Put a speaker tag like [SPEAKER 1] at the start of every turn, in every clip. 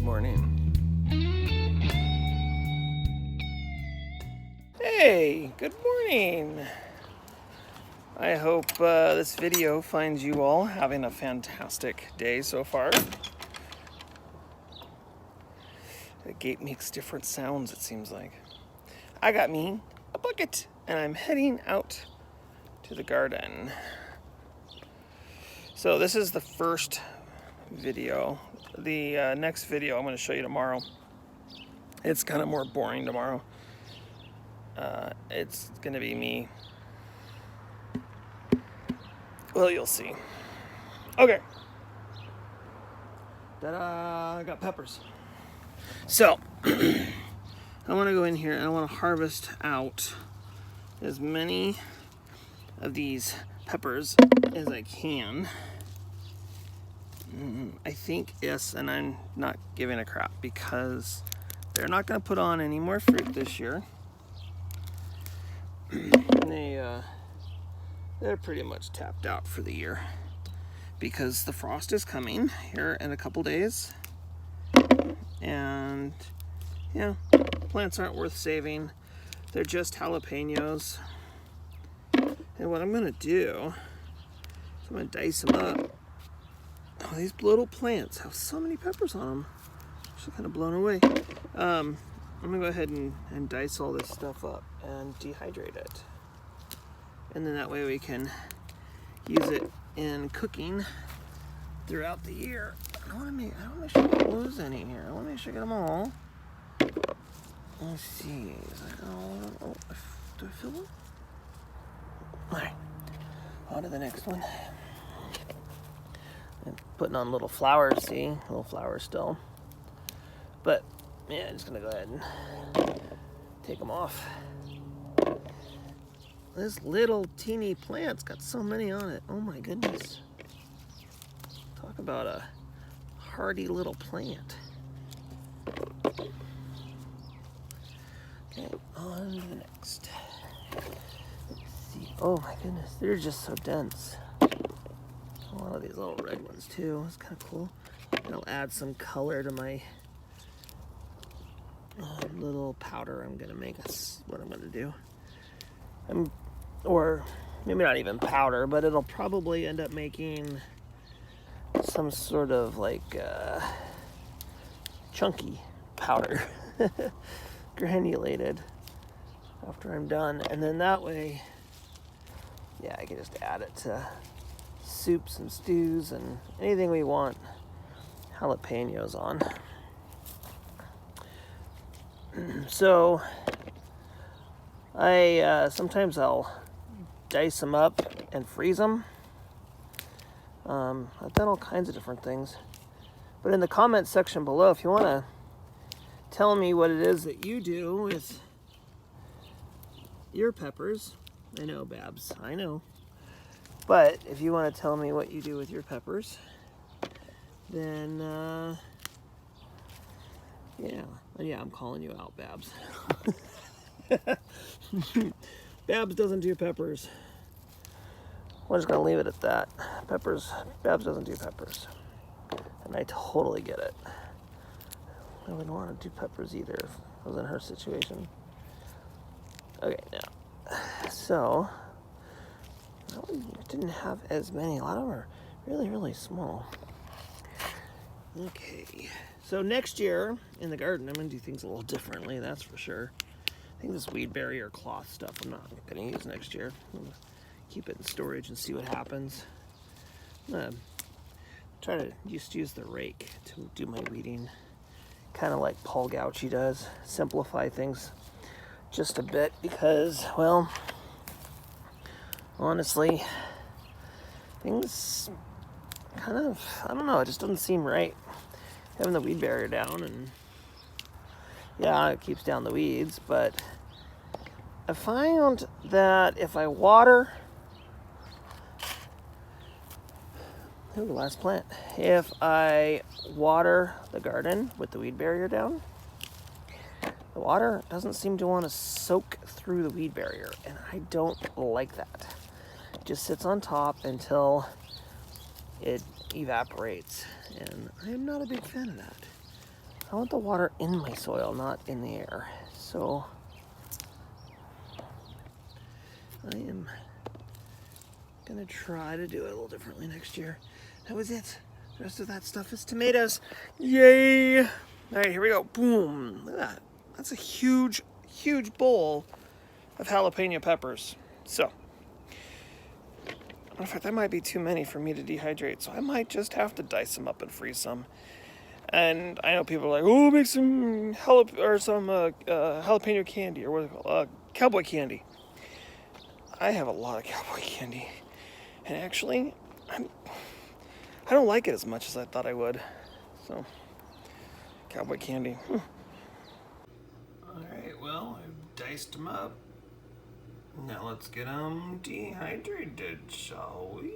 [SPEAKER 1] Good morning. Hey, good morning. I hope this video finds you all having a fantastic day so far. The gate makes different sounds, it seems like. I got me a bucket and I'm heading out to the garden. So this is the first video. The next video I'm going to show you tomorrow. It's kind of more boring tomorrow. It's going to be me. Well, you'll see. Okay. Ta-da! I got peppers. So, I want to go in here and I want to harvest out as many of these peppers as I can. I think yes, and I'm not giving a crap because they're not going to put on any more fruit this year. They're pretty much tapped out for the year because the frost is coming here in a couple days, and yeah, plants aren't worth saving. They're just jalapeños. And what I'm going to do is I'm going to dice them up. Oh, these little plants have so many peppers on them. I'm just kind of blown away. I'm going to go ahead and dice all this stuff up and dehydrate it. And then that way we can use it in cooking throughout the year. I want to make sure I don't lose any here. I want to make sure I get them all. Let's see. Do I fill them? Alright. On to the next one. I'm putting on little flowers, see? Little flowers still. But, yeah, I'm just going to go ahead and take them off. This little teeny plant's got so many on it. Oh my goodness. Talk about a hardy little plant. Okay, on to the next. Let's see. Oh my goodness, they're just so dense. A lot of these little red ones too. It's kind of cool. It'll add some color to my little powder I'm gonna make. That's what I'm gonna do. Or maybe not even powder, but it'll probably end up making some sort of like chunky powder, granulated after I'm done. And then that way, yeah, I can just add it to soups and stews and anything we want jalapenos on. So sometimes I'll dice them up and freeze them. I've done all kinds of different things. But in the comments section below, if you want to tell me what it is that you do with your peppers. I know, Babs, I know. But if you want to tell me what you do with your peppers, then, yeah, I'm calling you out, Babs. Babs doesn't do peppers. We're just gonna leave it at that. Babs doesn't do peppers. And I totally get it. I wouldn't want to do peppers either if I was in her situation. Okay, now, so, that one didn't have as many. A lot of them are really, really small. Okay, so next year in the garden, I'm gonna do things a little differently, that's for sure. I think this weed barrier cloth stuff I'm not going to use next year. I'm going to keep it in storage and see what happens. I'm going to try to use the rake to do my weeding, kind of like Paul Gauchi does. Simplify things just a bit because, well, honestly, things kind of, I don't know, it just doesn't seem right. Having the weed barrier down, and yeah, it keeps down the weeds, but I found that if I water, the last plant, if I water the garden with the weed barrier down, the water doesn't seem to want to soak through the weed barrier, and I don't like that. It just sits on top until it evaporates, and I'm not a big fan of that. I want the water in my soil, not in the air. So I am gonna try to do it a little differently next year. That was it. The rest of that stuff is tomatoes. Yay! All right, here we go. Boom! Look at that. That's a huge, huge bowl of jalapeno peppers. So, in fact, that might be too many for me to dehydrate. So I might just have to dice them up and freeze some. And I know people are like, oh, make some jalapeno candy, or what is it called? Cowboy candy. I have a lot of cowboy candy. And actually, I don't like it as much as I thought I would. So, cowboy candy. Alright, well, I've diced them up. Now let's get them dehydrated, shall we?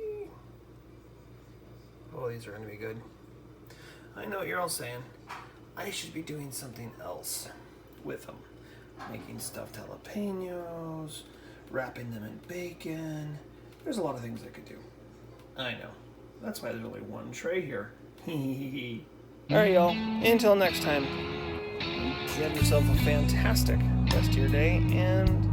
[SPEAKER 1] Oh, these are going to be good. I know what you're all saying. I should be doing something else with them. Making stuffed jalapenos, wrapping them in bacon. There's a lot of things I could do. I know. That's why there's only one tray here. Alright, y'all. Until next time. You have yourself a fantastic rest of your day, and